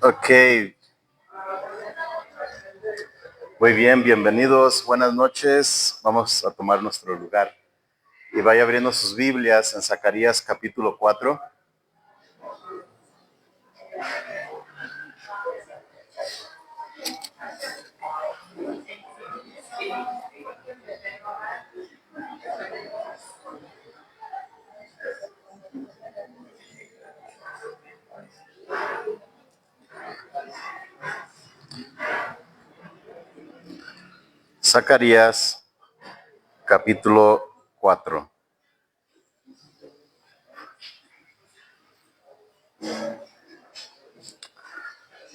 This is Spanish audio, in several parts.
Ok, muy bien, bienvenidos, buenas noches. Vamos a tomar nuestro lugar y vaya abriendo sus Biblias en Zacarías capítulo 4. Zacarías capítulo 4.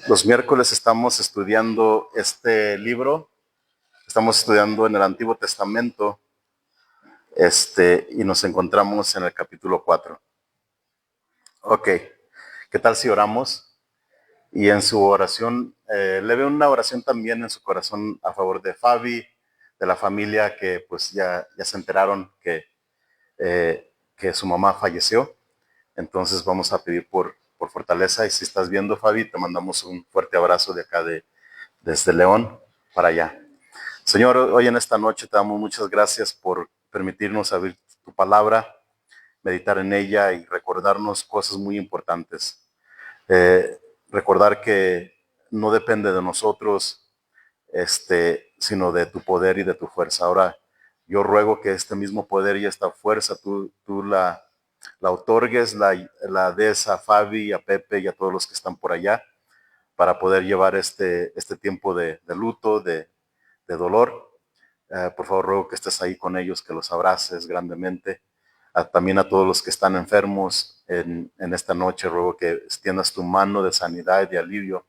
Los miércoles estamos estudiando este libro, estamos estudiando en el Antiguo Testamento, y nos encontramos en el capítulo 4. Ok, ¿qué tal si oramos? Y en su oración, le veo una oración también en su corazón a favor de Fabi, de la familia que pues ya se enteraron que su mamá falleció. Entonces vamos a pedir por fortaleza y si estás viendo, Fabi, te mandamos un fuerte abrazo de acá desde León para allá. Señor, hoy en esta noche te damos muchas gracias por permitirnos abrir tu palabra, meditar en ella y recordarnos cosas muy importantes. Eh, Recordar que no depende de nosotros, sino de tu poder y de tu fuerza. Ahora, yo ruego que este mismo poder y esta fuerza tú la otorgues, la des a Fabi, a Pepe y a todos los que están por allá para poder llevar este tiempo de luto, de dolor. Por favor, ruego que estés ahí con ellos, que los abraces grandemente. También a todos los que están enfermos en esta noche, ruego que extiendas tu mano de sanidad y de alivio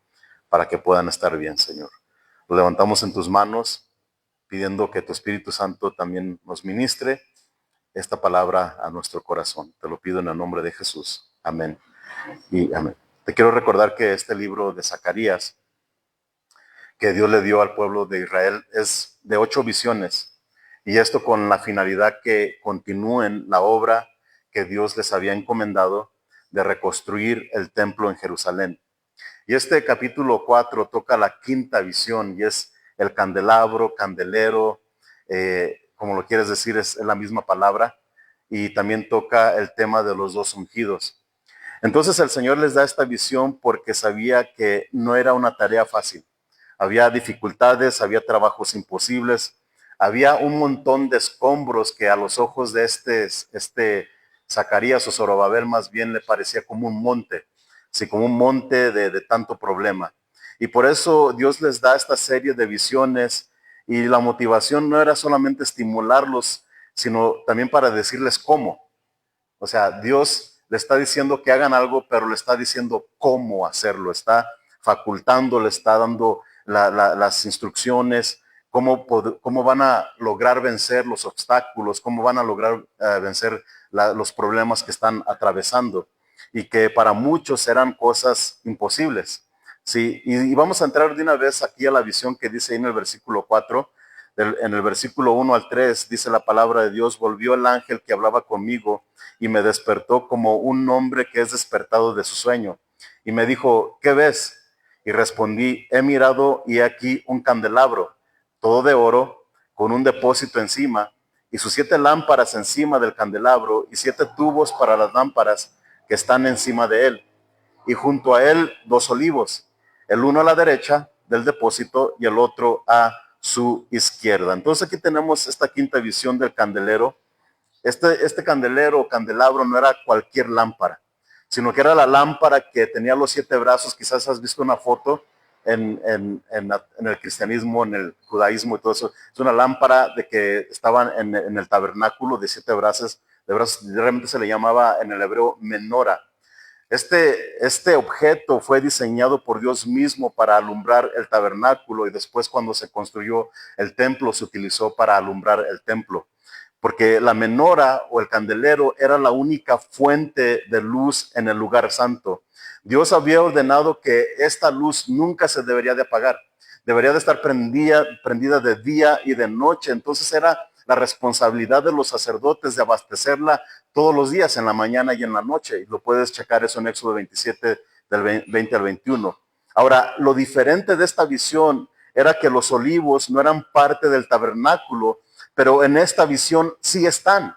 para que puedan estar bien, Señor. Lo levantamos en tus manos, pidiendo que tu Espíritu Santo también nos ministre esta palabra a nuestro corazón. Te lo pido en el nombre de Jesús. Amén. Y amén. Te quiero recordar que este libro de Zacarías que Dios le dio al pueblo de Israel es de 8 visiones. Y esto con la finalidad que continúen la obra que Dios les había encomendado de reconstruir el templo en Jerusalén. Y este capítulo 4 toca la quinta visión y es el candelabro, candelero, como lo quieres decir, es la misma palabra. Y también toca el tema de los dos ungidos. Entonces el Señor les da esta visión porque sabía que no era una tarea fácil. Había dificultades, había trabajos imposibles, había un montón de escombros que a los ojos de este Zacarías o Zorobabel más bien le parecía como un monte, sí, como un monte de tanto problema. Y por eso Dios les da esta serie de visiones y la motivación no era solamente estimularlos, sino también para decirles cómo. O sea, Dios le está diciendo que hagan algo, pero le está diciendo cómo hacerlo. Está facultando, le está dando las instrucciones, cómo van a lograr vencer los obstáculos, cómo van a lograr vencer los problemas que están atravesando y que para muchos eran cosas imposibles. Sí, y vamos a entrar de una vez aquí a la visión que dice ahí en el versículo 4. En el versículo 1 al 3 dice la palabra de Dios: volvió el ángel que hablaba conmigo y me despertó como un hombre que es despertado de su sueño. Y me dijo: ¿qué ves? Y respondí: he mirado y he aquí un candelabro, todo de oro, con un depósito encima, y sus 7 lámparas encima del candelabro, y 7 tubos para las lámparas que están encima de él. Y junto a él 2 olivos, el uno a la derecha del depósito y el otro a su izquierda. Entonces aquí tenemos esta quinta visión del candelero. Este candelero o candelabro no era cualquier lámpara, sino que era la lámpara que tenía los 7 brazos. Quizás has visto una foto en el cristianismo, en el judaísmo y todo eso. Es una lámpara de que estaban en el tabernáculo de 7 brazos. Realmente se le llamaba en el hebreo menora. Este objeto fue diseñado por Dios mismo para alumbrar el tabernáculo y después cuando se construyó el templo se utilizó para alumbrar el templo, porque la menora o el candelero era la única fuente de luz en el lugar santo. Dios había ordenado que esta luz nunca se debería de apagar, debería de estar prendida de día y de noche. Entonces era la responsabilidad de los sacerdotes de abastecerla todos los días, en la mañana y en la noche. Y lo puedes checar eso en Éxodo 27, del 20 al 21. Ahora, lo diferente de esta visión era que los olivos no eran parte del tabernáculo, pero en esta visión sí están.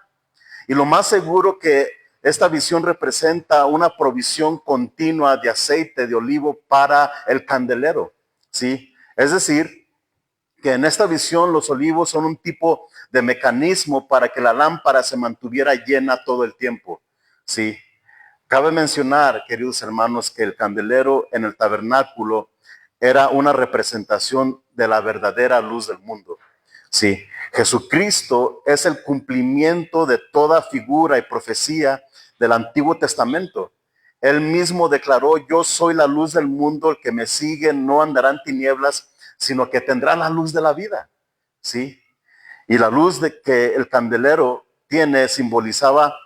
Y lo más seguro que esta visión representa una provisión continua de aceite de olivo para el candelero, ¿sí? Es decir, que en esta visión los olivos son un tipo de mecanismo para que la lámpara se mantuviera llena todo el tiempo, ¿sí? Cabe mencionar, queridos hermanos, que el candelero en el tabernáculo era una representación de la verdadera luz del mundo. Sí, Jesucristo es el cumplimiento de toda figura y profecía del Antiguo Testamento. Él mismo declaró: yo soy la luz del mundo, el que me sigue no andará en tinieblas, sino que tendrá la luz de la vida. Sí, y la luz de que el candelero tiene simbolizaba,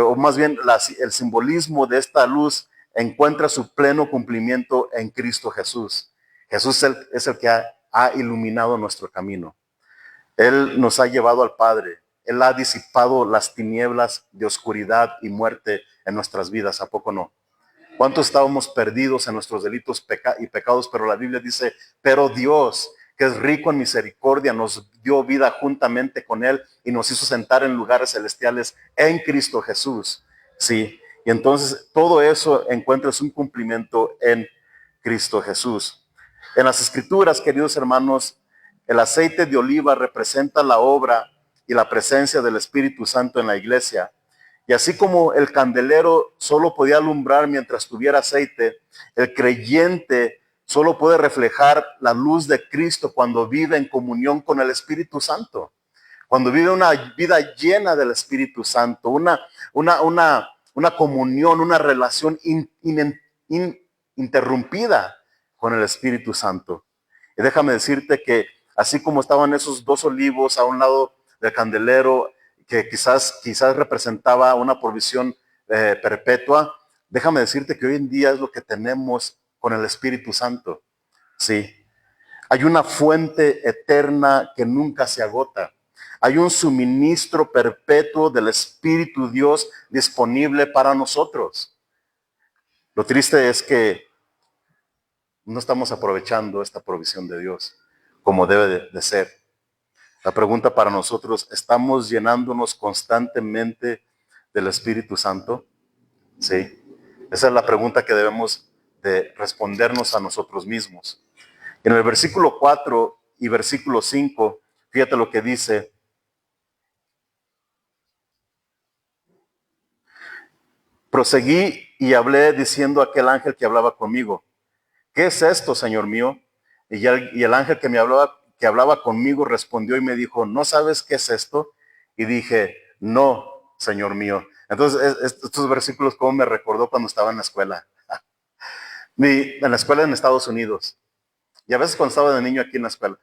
o más bien el simbolismo de esta luz encuentra su pleno cumplimiento en Cristo Jesús. Jesús es el que ha iluminado nuestro camino. Él nos ha llevado al Padre. Él ha disipado las tinieblas de oscuridad y muerte en nuestras vidas. ¿A poco no? ¿Cuántos estábamos perdidos en nuestros delitos y pecados? Pero la Biblia dice: pero Dios, que es rico en misericordia, nos dio vida juntamente con Él y nos hizo sentar en lugares celestiales en Cristo Jesús. Sí, y entonces todo eso encuentras un cumplimiento en Cristo Jesús. En las Escrituras, queridos hermanos, el aceite de oliva representa la obra y la presencia del Espíritu Santo en la iglesia. Y así como el candelero solo podía alumbrar mientras tuviera aceite, el creyente solo puede reflejar la luz de Cristo cuando vive en comunión con el Espíritu Santo. Cuando vive una vida llena del Espíritu Santo, una comunión, una relación ininterrumpida con el Espíritu Santo. Y déjame decirte que así como estaban esos dos olivos a un lado del candelero, que quizás representaba una provisión perpetua, déjame decirte que hoy en día es lo que tenemos con el Espíritu Santo. Sí, hay una fuente eterna que nunca se agota. Hay un suministro perpetuo del Espíritu Dios disponible para nosotros. Lo triste es que no estamos aprovechando esta provisión de Dios como debe de ser. La pregunta para nosotros: ¿estamos llenándonos constantemente del Espíritu Santo? Sí. Esa es la pregunta que debemos de respondernos a nosotros mismos. En el versículo 4 y versículo 5, fíjate lo que dice: proseguí y hablé diciendo a aquel ángel que hablaba conmigo: ¿qué es esto, Señor mío? Y el ángel que hablaba conmigo respondió y me dijo: ¿no sabes qué es esto? Y dije: no, Señor mío. Entonces, estos versículos como me recordó cuando estaba en la escuela. En la escuela en Estados Unidos. Y a veces cuando estaba de niño aquí en la escuela,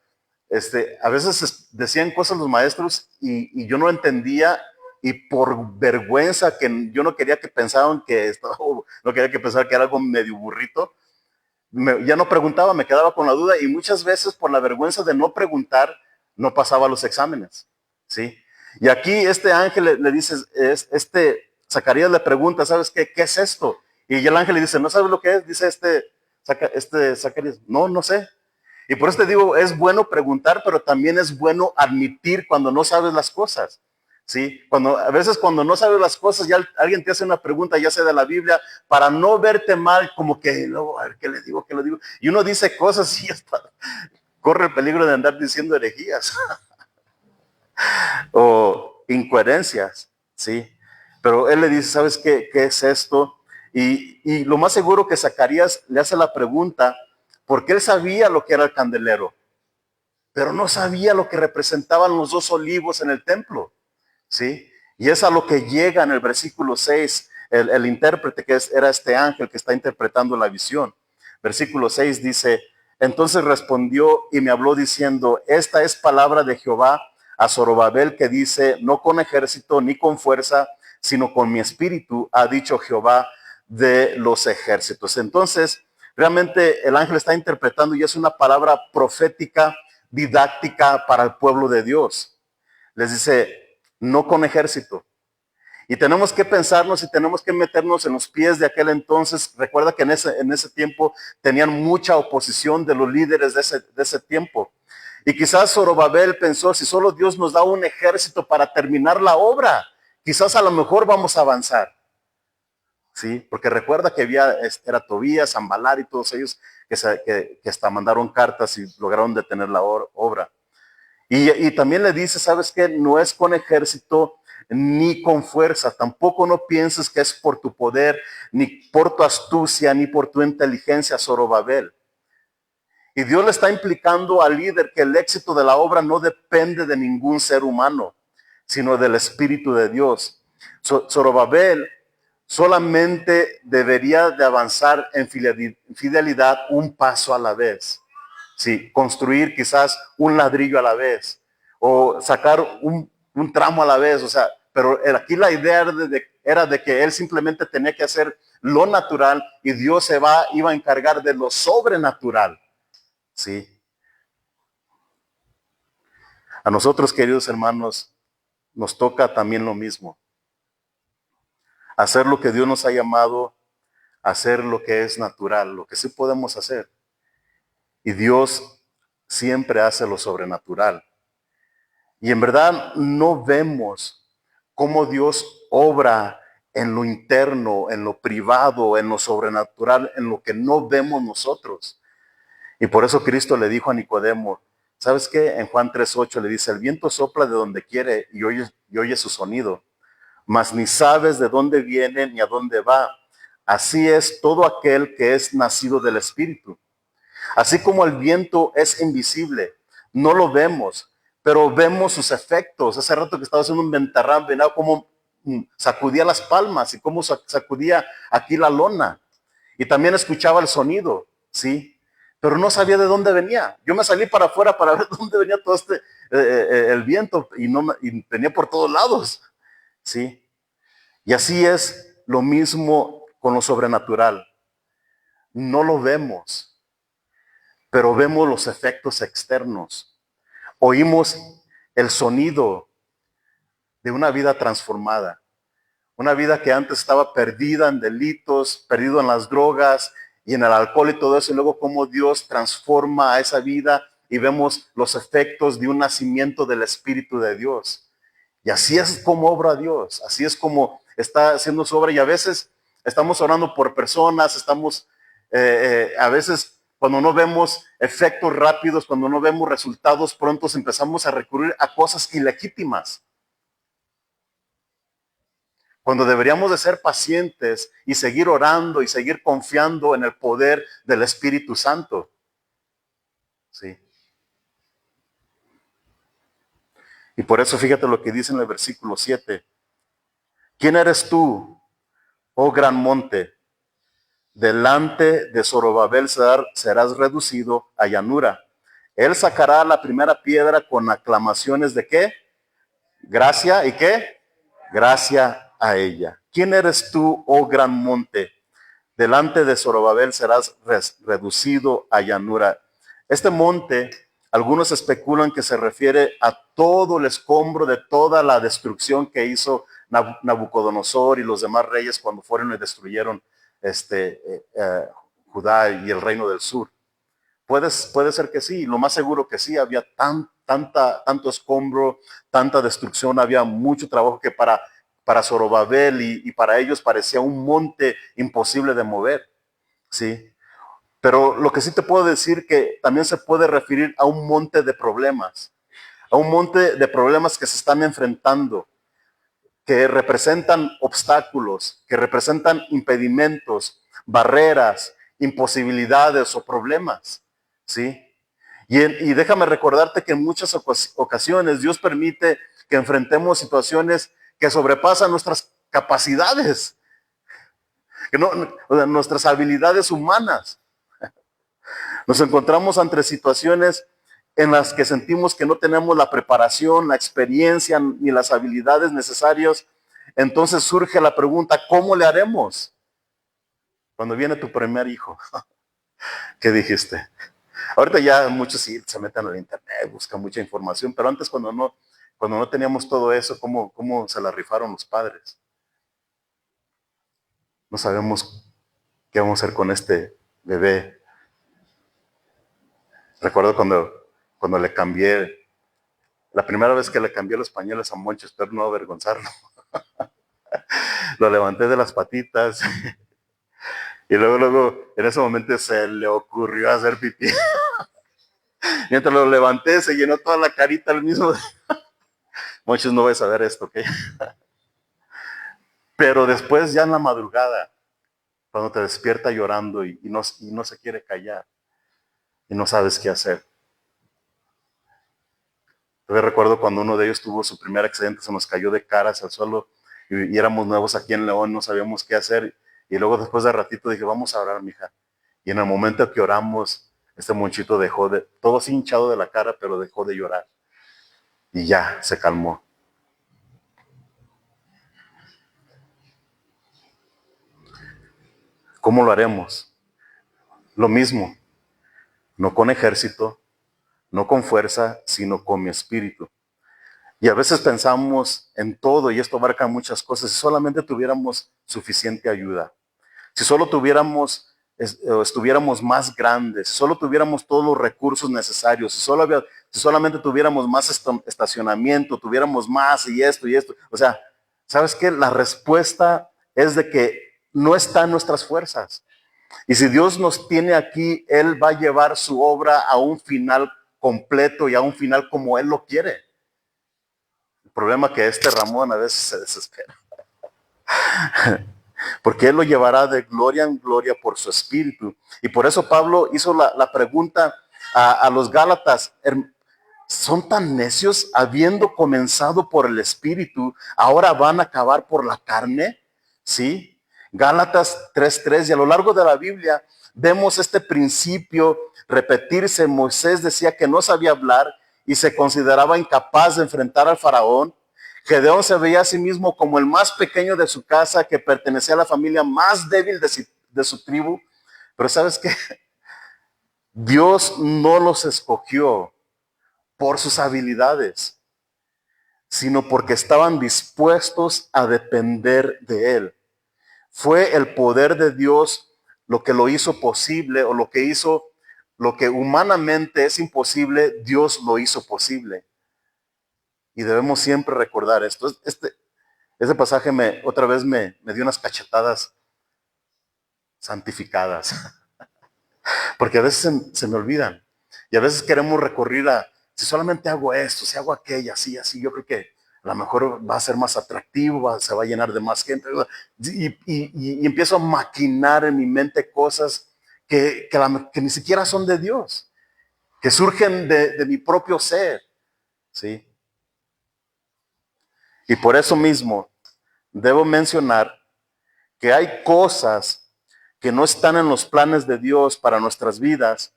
a veces decían cosas los maestros y yo no entendía, y por vergüenza, que yo no quería que pensaran que no quería que pensaran que era algo medio burrito, ya no preguntaba, me quedaba con la duda, y muchas veces por la vergüenza de no preguntar no pasaba los exámenes, ¿sí? Y aquí este ángel le dice, Zacarías le pregunta: ¿sabes qué es esto? Y el ángel le dice: ¿no sabes lo que es? Dice Zacarías: no sé. Y por eso te digo, es bueno preguntar, pero también es bueno admitir cuando no sabes las cosas. ¿Sí? A veces cuando no sabes las cosas, ya alguien te hace una pregunta, ya sea de la Biblia, para no verte mal, como que luego, a ver, ¿qué le digo? Y uno dice cosas y hasta corre el peligro de andar diciendo herejías o incoherencias, ¿sí? Pero él le dice: ¿sabes qué es esto? Y lo más seguro que Zacarías le hace la pregunta porque él sabía lo que era el candelero, pero no sabía lo que representaban los dos olivos en el templo, ¿sí? Y es a lo que llega en el versículo 6, el intérprete que era este ángel que está interpretando la visión. Versículo 6 dice: entonces respondió y me habló diciendo: esta es palabra de Jehová a Zorobabel, que dice: no con ejército ni con fuerza, sino con mi espíritu, ha dicho Jehová de los ejércitos. Entonces, realmente el ángel está interpretando y es una palabra profética, didáctica para el pueblo de Dios. Les dice: no con ejército. Y tenemos que pensarnos y tenemos que meternos en los pies de aquel entonces. Recuerda que en ese tiempo tenían mucha oposición de los líderes de ese tiempo. Y quizás Zorobabel pensó, si solo Dios nos da un ejército para terminar la obra, quizás a lo mejor vamos a avanzar. ¿Sí? Porque recuerda que era Tobías, Zambalar y todos ellos que hasta mandaron cartas y lograron detener la obra. Y también le dice, ¿sabes qué? No es con ejército ni con fuerza. Tampoco no pienses que es por tu poder, ni por tu astucia, ni por tu inteligencia, Zorobabel. Y Dios le está implicando al líder que el éxito de la obra no depende de ningún ser humano, sino del Espíritu de Dios. Zorobabel solamente debería de avanzar en fidelidad un paso a la vez. Sí, construir quizás un ladrillo a la vez o sacar un tramo a la vez, o sea, pero aquí la idea era de que él simplemente tenía que hacer lo natural y Dios iba a encargar de lo sobrenatural. Sí. A nosotros, queridos hermanos, nos toca también lo mismo. Hacer lo que Dios nos ha llamado, hacer lo que es natural, lo que sí podemos hacer. Y Dios siempre hace lo sobrenatural. Y en verdad no vemos cómo Dios obra en lo interno, en lo privado, en lo sobrenatural, en lo que no vemos nosotros. Y por eso Cristo le dijo a Nicodemo, ¿sabes qué? En Juan 3:8 le dice, el viento sopla de donde quiere y oye su sonido, mas ni sabes de dónde viene ni a dónde va. Así es todo aquel que es nacido del Espíritu. Así como el viento es invisible, no lo vemos, pero vemos sus efectos. Hace rato que estaba haciendo un ventarrán, venía como sacudía las palmas y cómo sacudía aquí la lona. Y también escuchaba el sonido, ¿sí? Pero no sabía de dónde venía. Yo me salí para afuera para ver dónde venía todo el viento y venía por todos lados, ¿sí? Y así es lo mismo con lo sobrenatural. No lo vemos, pero vemos los efectos externos. Oímos el sonido de una vida transformada. Una vida que antes estaba perdida en delitos, perdido en las drogas y en el alcohol y todo eso. Y luego cómo Dios transforma a esa vida y vemos los efectos de un nacimiento del Espíritu de Dios. Y así es como obra Dios. Así es como está haciendo su obra. Y a veces estamos orando por personas, a veces cuando no vemos efectos rápidos, cuando no vemos resultados prontos, empezamos a recurrir a cosas ilegítimas. Cuando deberíamos de ser pacientes y seguir orando y seguir confiando en el poder del Espíritu Santo. Sí. Y por eso fíjate lo que dice en el versículo 7. ¿Quién eres tú, oh gran monte? Delante de Zorobabel serás reducido a llanura. Él sacará la primera piedra con aclamaciones de ¿qué? Gracia y ¿qué? Gracia a ella. ¿Quién eres tú, oh gran monte? Delante de Zorobabel serás reducido a llanura. Este monte, algunos especulan que se refiere a todo el escombro de toda la destrucción que hizo Nabucodonosor y los demás reyes cuando fueron y destruyeron Judá y el reino del sur. Puede ser que sí, lo más seguro que sí, había tanto escombro, tanta destrucción, había mucho trabajo que para Zorobabel y para ellos parecía un monte imposible de mover, ¿sí? Pero lo que sí te puedo decir que también se puede referir a un monte de problemas, a un monte de problemas que se están enfrentando, que representan obstáculos, que representan impedimentos, barreras, imposibilidades o problemas, ¿sí? Y déjame recordarte que en muchas ocasiones Dios permite que enfrentemos situaciones que sobrepasan nuestras capacidades, que nuestras habilidades humanas. Nos encontramos ante situaciones en las que sentimos que no tenemos la preparación, la experiencia ni las habilidades necesarias. Entonces surge la pregunta, ¿cómo le haremos? Cuando viene tu primer hijo, ¿qué dijiste? Ahorita ya muchos sí se meten al internet, buscan mucha información, pero antes cuando no teníamos todo eso, ¿cómo se la rifaron los padres? No sabemos qué vamos a hacer con este bebé. Recuerdo cuando le cambié, la primera vez que le cambié los pañales a Moncho, espero no avergonzarlo. Lo levanté de las patitas y luego, en ese momento se le ocurrió hacer pipí. Mientras lo levanté, se llenó toda la carita al mismo. Muchos no van a saber esto, ¿ok? Pero después, ya en la madrugada, cuando te despierta llorando y no se quiere callar y no sabes qué hacer. Todavía recuerdo cuando uno de ellos tuvo su primer accidente, se nos cayó de cara hacia el suelo y éramos nuevos aquí en León, no sabíamos qué hacer. Y luego después de ratito dije, vamos a orar, mija. Y en el momento que oramos, este muchito dejó de, todo así hinchado de la cara, pero dejó de llorar. Y ya, se calmó. ¿Cómo lo haremos? Lo mismo, no con ejército, no con fuerza, sino con mi espíritu. Y a veces pensamos en todo, y esto abarca muchas cosas, si solamente tuviéramos suficiente ayuda, si solo tuviéramos, estuviéramos más grandes, si solo tuviéramos todos los recursos necesarios, si solamente tuviéramos más estacionamiento, tuviéramos más y esto y esto. O sea, ¿sabes qué? La respuesta es de que no está en nuestras fuerzas. Y si Dios nos tiene aquí, Él va a llevar su obra a un final completo y a un final como Él lo quiere. El problema es que este Ramón a veces se desespera. Porque Él lo llevará de gloria en gloria por su espíritu. Y por eso Pablo hizo la pregunta a los Gálatas: ¿son tan necios, habiendo comenzado por el espíritu, ahora van a acabar por la carne? ¿Sí? Gálatas 3:3, y a lo largo de la Biblia vemos este principio repetirse. Moisés decía que no sabía hablar y se consideraba incapaz de enfrentar al faraón. Gedeón se veía a sí mismo como el más pequeño de su casa, que pertenecía a la familia más débil de su tribu. Pero ¿sabes qué? Dios no los escogió por sus habilidades, sino porque estaban dispuestos a depender de Él. Fue el poder de Dios lo que lo hizo posible, o lo que hizo lo que humanamente es imposible, Dios lo hizo posible. Y debemos siempre recordar esto. Este pasaje otra vez me dio unas cachetadas santificadas, porque a veces se me olvidan. Y a veces queremos recurrir a, si solamente hago esto, si hago aquello, así, así, yo creo que a lo mejor va a ser más atractivo, se va a llenar de más gente. Y empiezo a maquinar en mi mente cosas que ni siquiera son de Dios, que surgen de mi propio ser, ¿sí? Y por eso mismo debo mencionar que hay cosas que no están en los planes de Dios para nuestras vidas,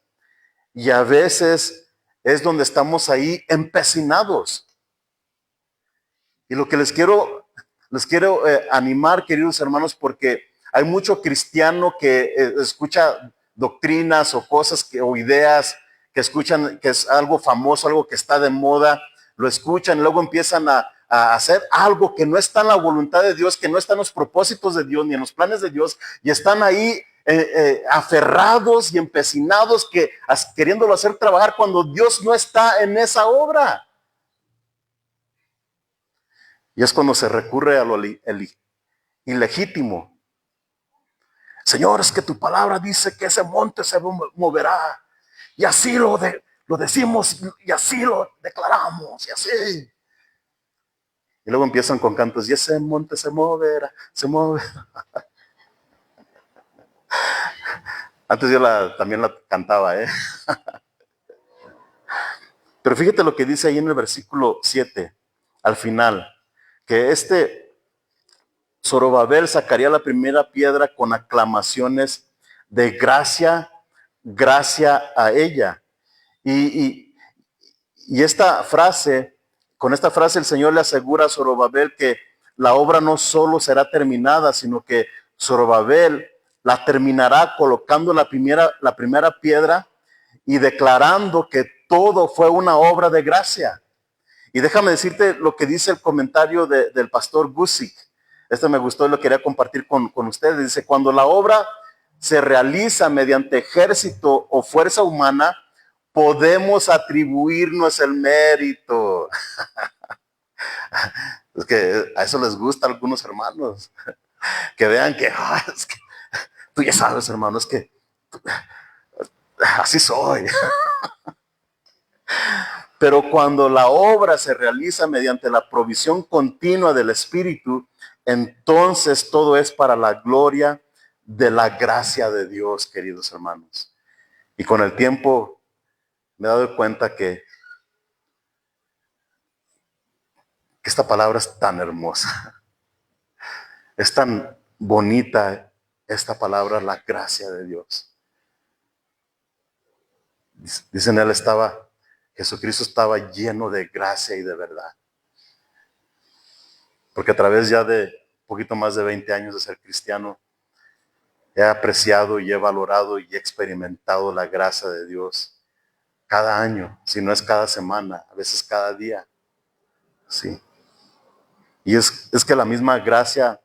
y a veces es donde estamos ahí empecinados. Y lo que les quiero animar, queridos hermanos, porque hay mucho cristiano que escucha doctrinas o cosas o ideas que escuchan que es algo famoso, algo que está de moda, lo escuchan y luego empiezan a hacer algo que no está en la voluntad de Dios, que no está en los propósitos de Dios ni en los planes de Dios, y están ahí aferrados y empecinados, queriéndolo hacer trabajar cuando Dios no está en esa obra. Y es cuando se recurre a lo ilegítimo. Señor, es que tu palabra dice que ese monte se moverá. Y así lo decimos y así lo declaramos y así. Y luego empiezan con cantos: y ese monte se moverá, se moverá. Antes yo también la cantaba, ¿eh? Pero fíjate lo que dice ahí en el versículo 7, al final, que Zorobabel sacaría la primera piedra con aclamaciones de gracia, gracia a ella. Y con esta frase el Señor le asegura a Zorobabel que la obra no solo será terminada, sino que Zorobabel la terminará colocando la primera piedra y declarando que todo fue una obra de gracia. Y déjame decirte lo que dice el comentario del pastor Gusick. Este me gustó y lo quería compartir con ustedes. Dice, cuando la obra se realiza mediante ejército o fuerza humana, podemos atribuirnos el mérito. Es que a eso les gusta a algunos hermanos. Que vean que, es que tú ya sabes, hermano, es que así soy. Pero cuando la obra se realiza mediante la provisión continua del Espíritu, entonces todo es para la gloria de la gracia de Dios, queridos hermanos. Y con el tiempo me he dado cuenta que esta palabra es tan hermosa, es tan bonita esta palabra, la gracia de Dios. Dicen, Jesucristo estaba lleno de gracia y de verdad. Porque a través ya de un poquito más de 20 años de ser cristiano, he apreciado y he valorado y he experimentado la gracia de Dios cada año, si no es cada semana, a veces cada día. Sí. Y es que la misma gracia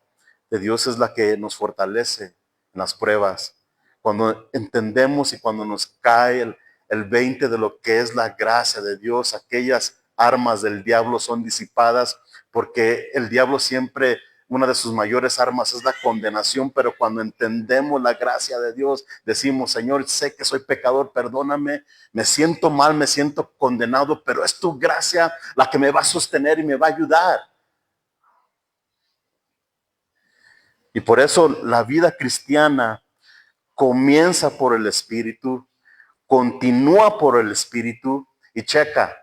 de Dios es la que nos fortalece en las pruebas. Cuando entendemos y cuando nos cae el 20 de lo que es la gracia de Dios, aquellas armas del diablo son disipadas, porque el diablo siempre, una de sus mayores armas es la condenación, pero cuando entendemos la gracia de Dios, decimos, Señor, sé que soy pecador, perdóname, me siento mal, me siento condenado, pero es tu gracia la que me va a sostener y me va a ayudar. Y por eso la vida cristiana comienza por el Espíritu, continúa por el Espíritu y checa,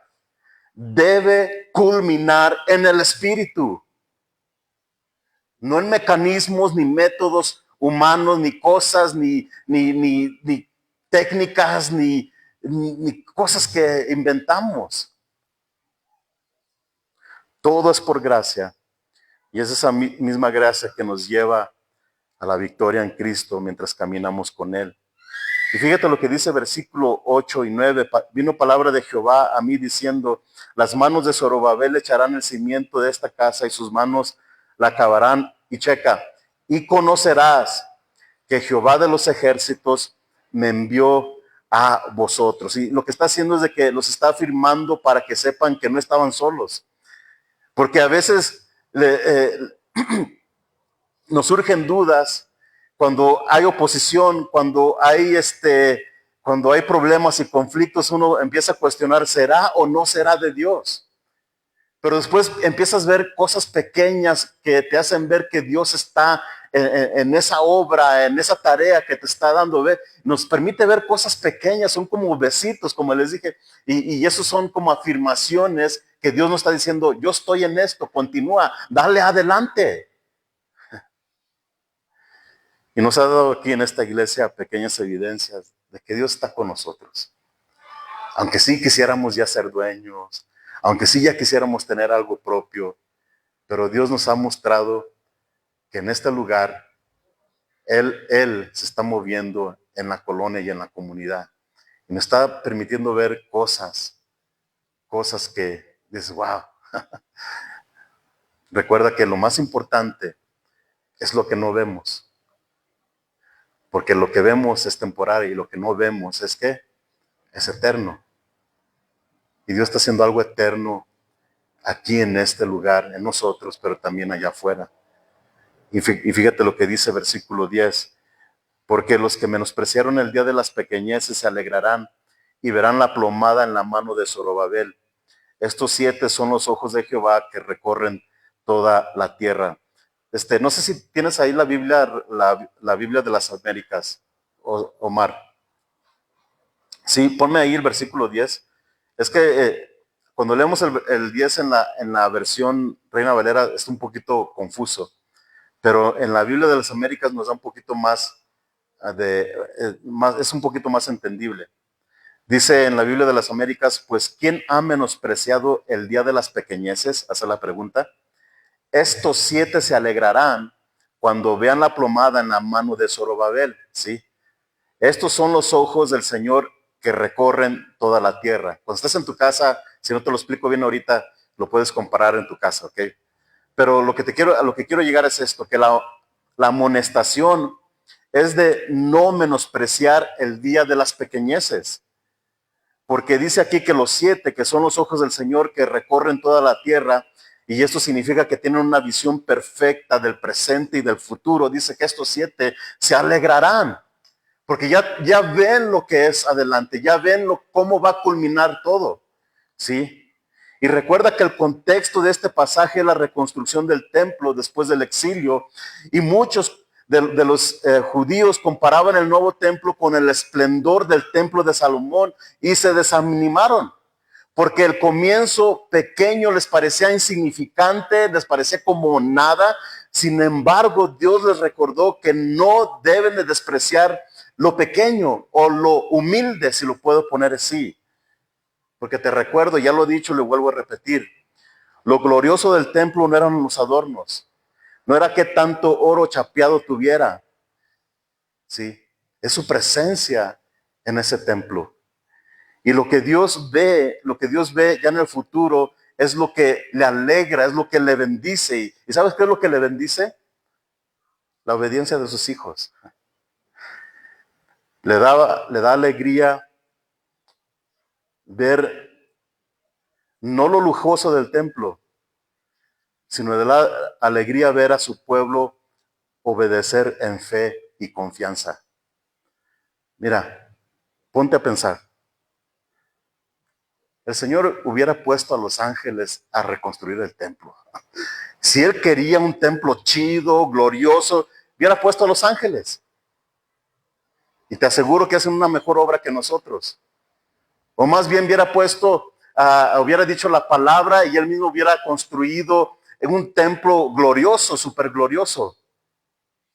debe culminar en el Espíritu. No en mecanismos, ni métodos humanos, ni cosas, ni técnicas, ni cosas que inventamos. Todo es por gracia. Y es esa misma gracia que nos lleva a la victoria en Cristo mientras caminamos con Él. Y fíjate lo que dice versículo 8 y 9. Vino palabra de Jehová a mí diciendo, las manos de Zorobabel echarán el cimiento de esta casa y sus manos la acabarán. Y checa, y conocerás que Jehová de los ejércitos me envió a vosotros. Y lo que está haciendo es de que los está afirmando para que sepan que no estaban solos. Porque a veces nos surgen dudas cuando hay oposición, cuando hay problemas y conflictos, uno empieza a cuestionar, ¿será o no será de Dios? Pero después empiezas a ver cosas pequeñas que te hacen ver que Dios está en esa obra, en esa tarea que te está dando. Nos permite ver cosas pequeñas, son como besitos, como les dije, y esos son como afirmaciones que Dios nos está diciendo, yo estoy en esto, continúa, dale adelante. Y nos ha dado aquí en esta iglesia pequeñas evidencias de que Dios está con nosotros. Aunque sí quisiéramos ya ser dueños, aunque sí ya quisiéramos tener algo propio, pero Dios nos ha mostrado que en este lugar Él se está moviendo en la colonia y en la comunidad. Y nos está permitiendo ver cosas que dices, wow. Recuerda que lo más importante es lo que no vemos. Porque lo que vemos es temporal y lo que no vemos es que es eterno. Y Dios está haciendo algo eterno aquí en este lugar, en nosotros, pero también allá afuera. Y fíjate lo que dice versículo 10. Porque los que menospreciaron el día de las pequeñeces se alegrarán y verán la plomada en la mano de Zorobabel. Estos 7 son los ojos de Jehová que recorren toda la tierra. No sé si tienes ahí la Biblia, la Biblia de las Américas, Omar. Sí, ponme ahí el versículo 10. Es que cuando leemos el 10 en la versión Reina Valera es un poquito confuso, pero en la Biblia de las Américas nos da un poquito más es un poquito más entendible. Dice en la Biblia de las Américas, pues ¿quién ha menospreciado el día de las pequeñeces? Hace la pregunta. Estos 7 se alegrarán cuando vean la plomada en la mano de Zorobabel, ¿sí? Estos son los ojos del Señor que recorren toda la tierra. Cuando estés en tu casa, si no te lo explico bien ahorita, lo puedes comparar en tu casa, ¿ok? Pero a lo que quiero llegar es esto, que la amonestación es de no menospreciar el día de las pequeñeces. Porque dice aquí que los 7, que son los ojos del Señor que recorren toda la tierra, y esto significa que tienen una visión perfecta del presente y del futuro. Dice que estos 7 se alegrarán, porque ya ven lo que es adelante, ya ven cómo va a culminar todo. ¿Sí? Y recuerda que el contexto de este pasaje es la reconstrucción del templo después del exilio, y muchos de los judíos comparaban el nuevo templo con el esplendor del templo de Salomón y se desanimaron, porque el comienzo pequeño les parecía insignificante, les parecía como nada. Sin embargo, Dios les recordó que no deben de despreciar lo pequeño o lo humilde, si lo puedo poner así. Porque te recuerdo, ya lo he dicho, le vuelvo a repetir, lo glorioso del templo no eran los adornos, no era que tanto oro chapeado tuviera, ¿sí? Es su presencia en ese templo. Y lo que Dios ve ya en el futuro es lo que le alegra, es lo que le bendice. ¿Y sabes qué es lo que le bendice? La obediencia de sus hijos. Le da alegría ver no lo lujoso del templo, sino le da alegría ver a su pueblo obedecer en fe y confianza. Mira, ponte a pensar. El Señor hubiera puesto a los ángeles a reconstruir el templo. Si Él quería un templo chido, glorioso, hubiera puesto a los ángeles. Y te aseguro que hacen una mejor obra que nosotros. O más bien hubiera dicho la palabra y Él mismo hubiera construido en un templo glorioso, súper glorioso.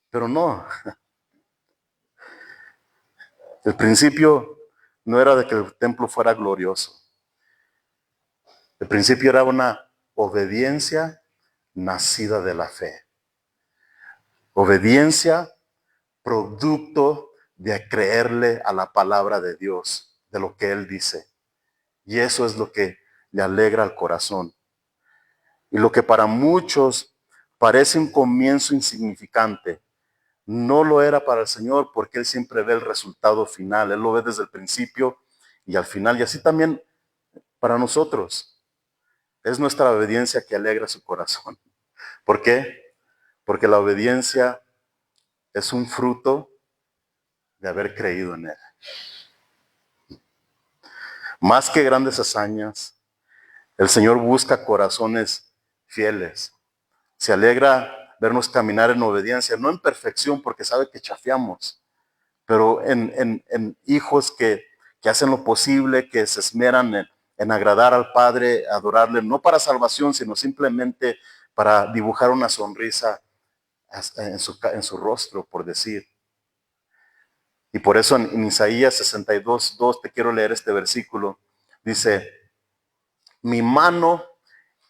Pero no. El principio no era de que el templo fuera glorioso. El principio era una obediencia nacida de la fe. Obediencia producto de creerle a la palabra de Dios, de lo que Él dice. Y eso es lo que le alegra al corazón. Y lo que para muchos parece un comienzo insignificante, no lo era para el Señor, porque Él siempre ve el resultado final. Él lo ve desde el principio y al final. Y así también para nosotros. Es nuestra obediencia que alegra su corazón. ¿Por qué? Porque la obediencia es un fruto de haber creído en Él. Más que grandes hazañas, el Señor busca corazones fieles. Se alegra vernos caminar en obediencia, no en perfección, porque sabe que chafiamos, pero en hijos que hacen lo posible, que se esmeran en agradar al Padre, adorarle, no para salvación, sino simplemente para dibujar una sonrisa en su rostro, por decir. Y por eso en Isaías 62:2 te quiero leer este versículo. Dice, mi mano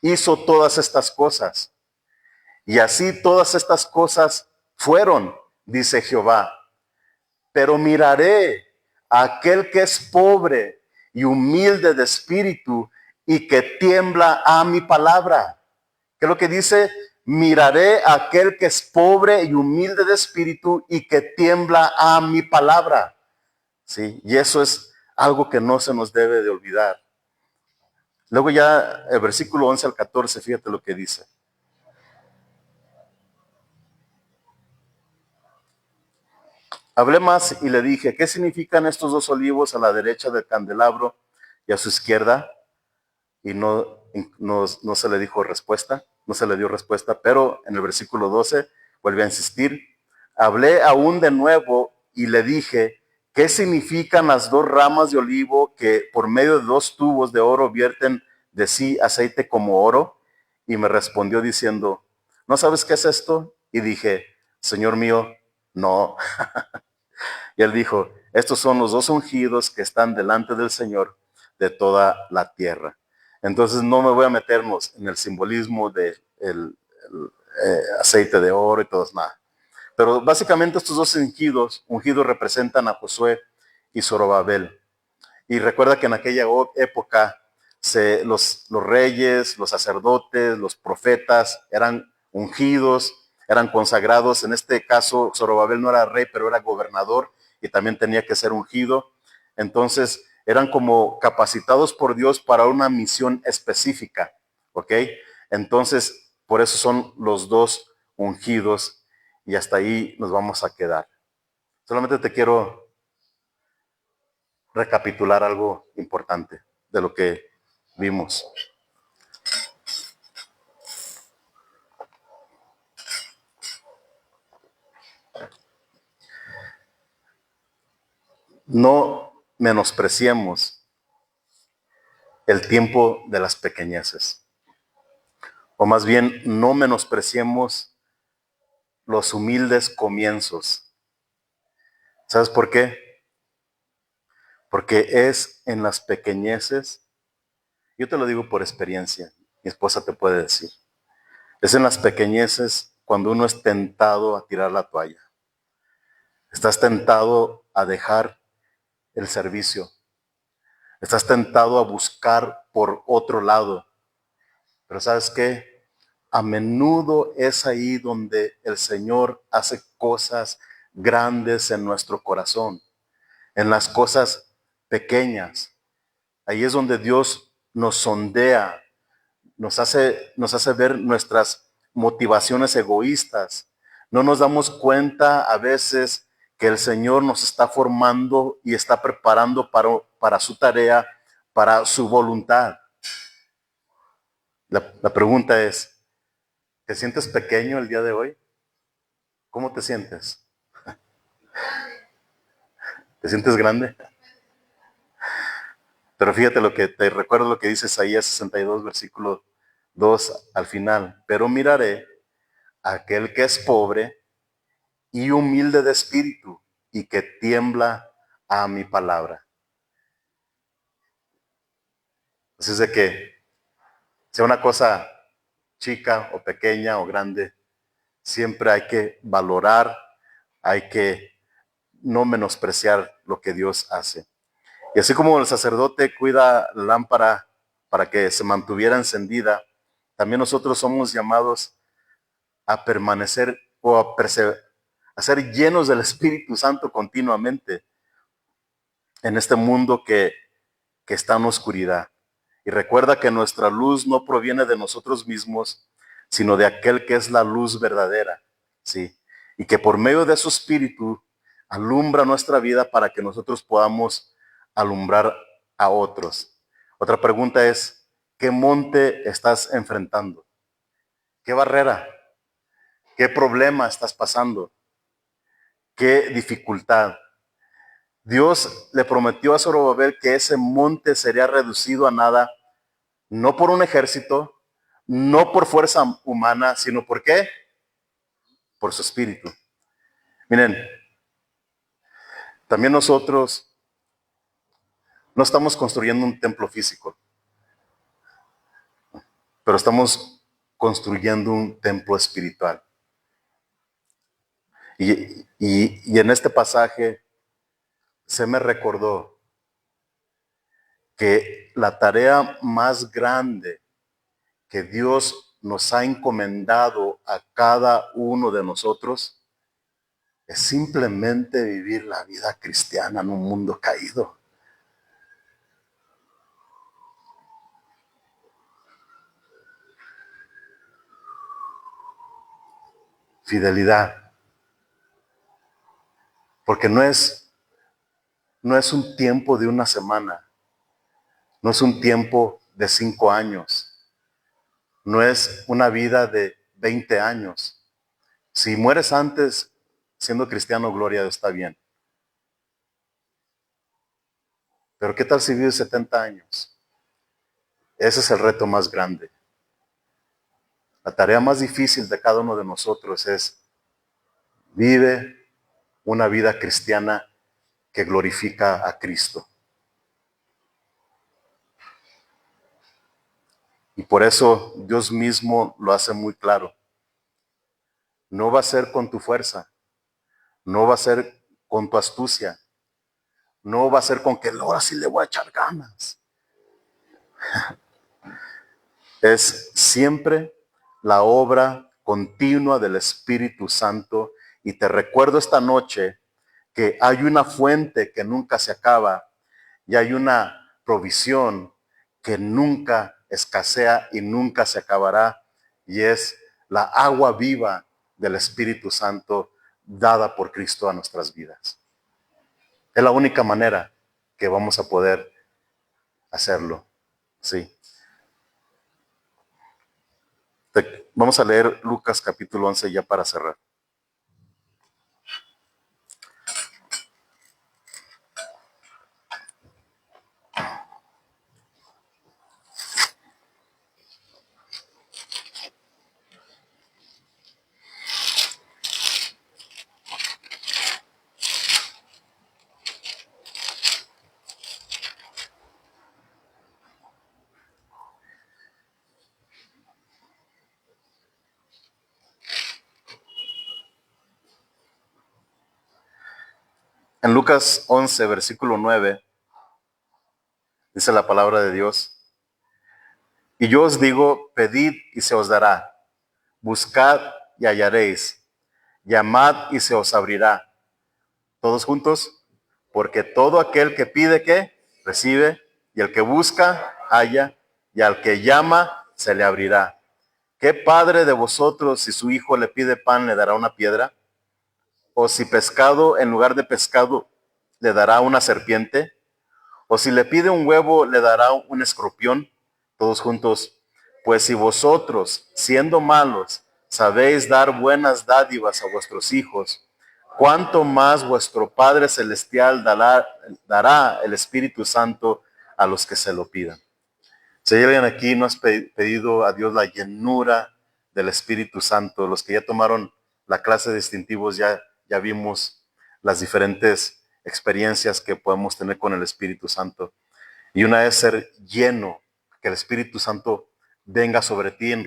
hizo todas estas cosas, y así todas estas cosas fueron, dice Jehová. Pero miraré a aquel que es pobre y humilde de espíritu y que tiembla a mi palabra. ¿Qué es lo que dice? Miraré a aquel que es pobre y humilde de espíritu y que tiembla a mi palabra. ¿Sí? Y eso es algo que no se nos debe de olvidar. Luego ya el versículo 11 al 14, fíjate lo que dice. Hablé más y le dije, ¿qué significan estos dos olivos a la derecha del candelabro y a su izquierda? Y no se le dijo respuesta, no se le dio respuesta, pero en el versículo 12 vuelve a insistir. Hablé aún de nuevo y le dije, ¿qué significan las dos ramas de olivo que por medio de dos tubos de oro vierten de sí aceite como oro? Y me respondió diciendo, ¿no sabes qué es esto? Y dije, Señor mío, no. Y él dijo, estos son los dos ungidos que están delante del Señor de toda la tierra. Entonces no me voy a meternos en el simbolismo del aceite de oro y todo nada. Pero básicamente estos dos ungidos representan a Josué y Zorobabel. Y recuerda que en aquella época los reyes, los sacerdotes, los profetas eran ungidos, eran consagrados. En este caso, Zorobabel no era rey, pero era gobernador y también tenía que ser ungido. Entonces, eran como capacitados por Dios para una misión específica, ¿ok? Entonces, por eso son los dos ungidos y hasta ahí nos vamos a quedar. Solamente te quiero recapitular algo importante de lo que vimos. No menospreciemos el tiempo de las pequeñeces, o más bien no menospreciemos los humildes comienzos. ¿Sabes por qué? Porque es en las pequeñeces, yo te lo digo por experiencia, mi esposa te puede decir, es en las pequeñeces cuando uno es tentado a tirar la toalla. Estás tentado a dejar el servicio. Estás tentado a buscar por otro lado. Pero ¿sabes qué? A menudo es ahí donde el Señor hace cosas grandes en nuestro corazón, en las cosas pequeñas. Ahí es donde Dios nos sondea, nos hace ver nuestras motivaciones egoístas. No nos damos cuenta a veces que el Señor nos está formando y está preparando para su tarea, para su voluntad. La pregunta es, ¿te sientes pequeño el día de hoy? ¿Cómo te sientes? ¿Te sientes grande? Pero fíjate lo que te recuerdo lo que dice Isaías 62, versículo 2 al final. Pero miraré a aquel que es pobre y humilde de espíritu y que tiembla a mi palabra. Así es de que, sea una cosa chica o pequeña o grande, siempre hay que valorar, hay que no menospreciar lo que Dios hace. Y así como el sacerdote cuida la lámpara para que se mantuviera encendida, también nosotros somos llamados a permanecer o a ser llenos del Espíritu Santo continuamente en este mundo que está en oscuridad. Y recuerda que nuestra luz no proviene de nosotros mismos, sino de aquel que es la luz verdadera, ¿sí? Y que por medio de su Espíritu alumbra nuestra vida para que nosotros podamos alumbrar a otros. Otra pregunta es, ¿qué monte estás enfrentando? ¿Qué barrera? ¿Qué problema estás pasando? ¿Qué dificultad? Dios le prometió a Zorobabel que ese monte sería reducido a nada, no por un ejército, no por fuerza humana, sino ¿por qué? Por su espíritu. Miren, también nosotros no estamos construyendo un templo físico, pero estamos construyendo un templo espiritual. Y en este pasaje se me recordó que la tarea más grande que Dios nos ha encomendado a cada uno de nosotros es simplemente vivir la vida cristiana en un mundo caído. Fidelidad. Porque no es un tiempo de una semana, no es un tiempo de 5 años, no es una vida de 20 años. Si mueres antes siendo cristiano, gloria a Dios, está bien. Pero ¿qué tal si vives 70 años? Ese es el reto más grande. La tarea más difícil de cada uno de nosotros es vive una vida cristiana que glorifica a Cristo. Y por eso Dios mismo lo hace muy claro. No va a ser con tu fuerza, no va a ser con tu astucia, no va a ser con que ahora sí le voy a echar ganas. Es siempre la obra continua del Espíritu Santo. Y te recuerdo esta noche que hay una fuente que nunca se acaba y hay una provisión que nunca escasea y nunca se acabará, y es la agua viva del Espíritu Santo dada por Cristo a nuestras vidas. Es la única manera que vamos a poder hacerlo. Sí. Vamos a leer Lucas capítulo 11 ya para cerrar. En Lucas 11, versículo 9, dice la palabra de Dios: y yo os digo, pedid y se os dará, buscad y hallaréis, llamad y se os abrirá. Todos juntos, porque todo aquel que pide, ¿qué? Recibe, y el que busca, halla, y al que llama, se le abrirá. ¿Qué padre de vosotros, si su hijo le pide pan, le dará una piedra? ¿O si pescado, en lugar de pescado, le dará una serpiente? ¿O si le pide un huevo, le dará un escorpión? Todos juntos, pues si vosotros, siendo malos, sabéis dar buenas dádivas a vuestros hijos, ¿cuánto más vuestro Padre Celestial dará el Espíritu Santo a los que se lo pidan? Si hay alguien aquí no has pedido a Dios la llenura del Espíritu Santo, los que ya tomaron la clase de distintivos ya vimos las diferentes experiencias que podemos tener con el Espíritu Santo. Y una es ser lleno, que el Espíritu Santo venga sobre ti. En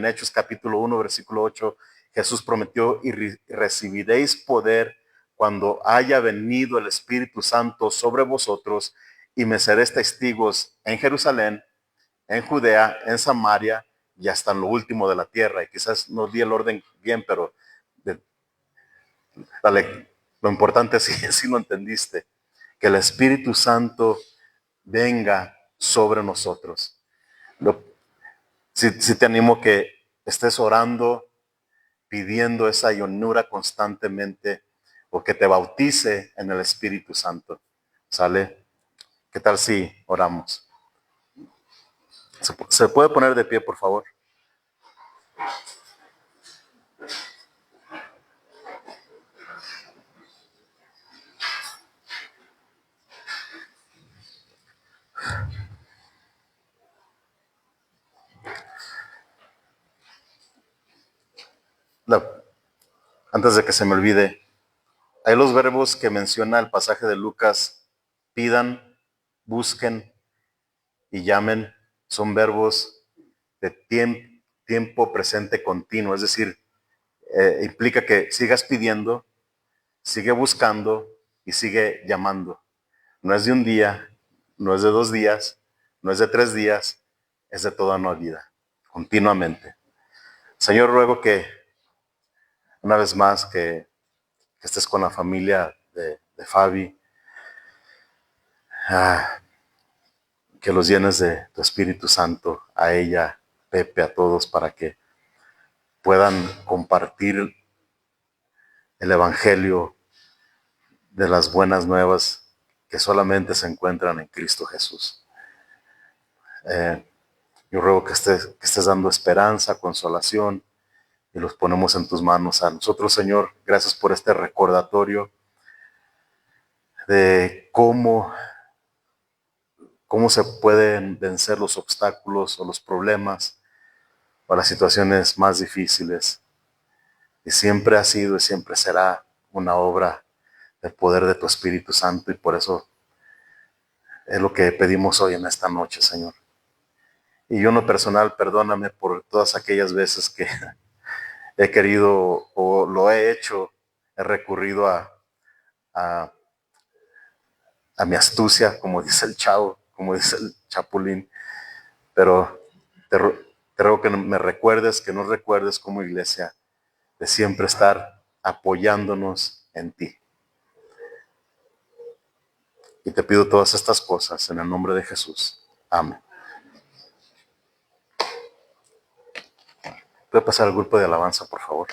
Hechos capítulo 1, versículo 8, Jesús prometió: y recibiréis poder cuando haya venido el Espíritu Santo sobre vosotros, y me seréis testigos en Jerusalén, en Judea, en Samaria y hasta en lo último de la tierra. Y quizás no di el orden bien, pero dale, lo importante es si lo entendiste, que el Espíritu Santo venga sobre nosotros. Si te animo que estés orando, pidiendo esa llenura constantemente, o que te bautice en el Espíritu Santo. ¿Sale? ¿Qué tal si oramos? ¿Se puede poner de pie, por favor? Antes de que se me olvide, hay los verbos que menciona el pasaje de Lucas: pidan, busquen y llamen. Son verbos de tiempo presente continuo, es decir, implica que sigas pidiendo, sigue buscando y sigue llamando. No es de un día, no es de 2 días, no es de 3 días, es de toda una vida, continuamente. Señor, ruego que una vez más que estés con la familia de Fabi, que los llenes de tu Espíritu Santo, a ella, Pepe, a todos, para que puedan compartir el Evangelio de las buenas nuevas que solamente se encuentran en Cristo Jesús. Yo ruego que estés dando esperanza, consolación, y los ponemos en tus manos. A nosotros, Señor, gracias por este recordatorio de cómo se pueden vencer los obstáculos o los problemas o las situaciones más difíciles. Y siempre ha sido y siempre será una obra del poder de tu Espíritu Santo, y por eso es lo que pedimos hoy en esta noche, Señor. Y yo en lo personal, perdóname por todas aquellas veces que he querido o lo he hecho, he recurrido a mi astucia, como dice el chavo, como dice el Chapulín, pero te ruego que me recuerdes, que nos recuerdes como iglesia, de siempre estar apoyándonos en ti. Y te pido todas estas cosas en el nombre de Jesús. Amén. ¿Puede pasar al grupo de alabanza, por favor?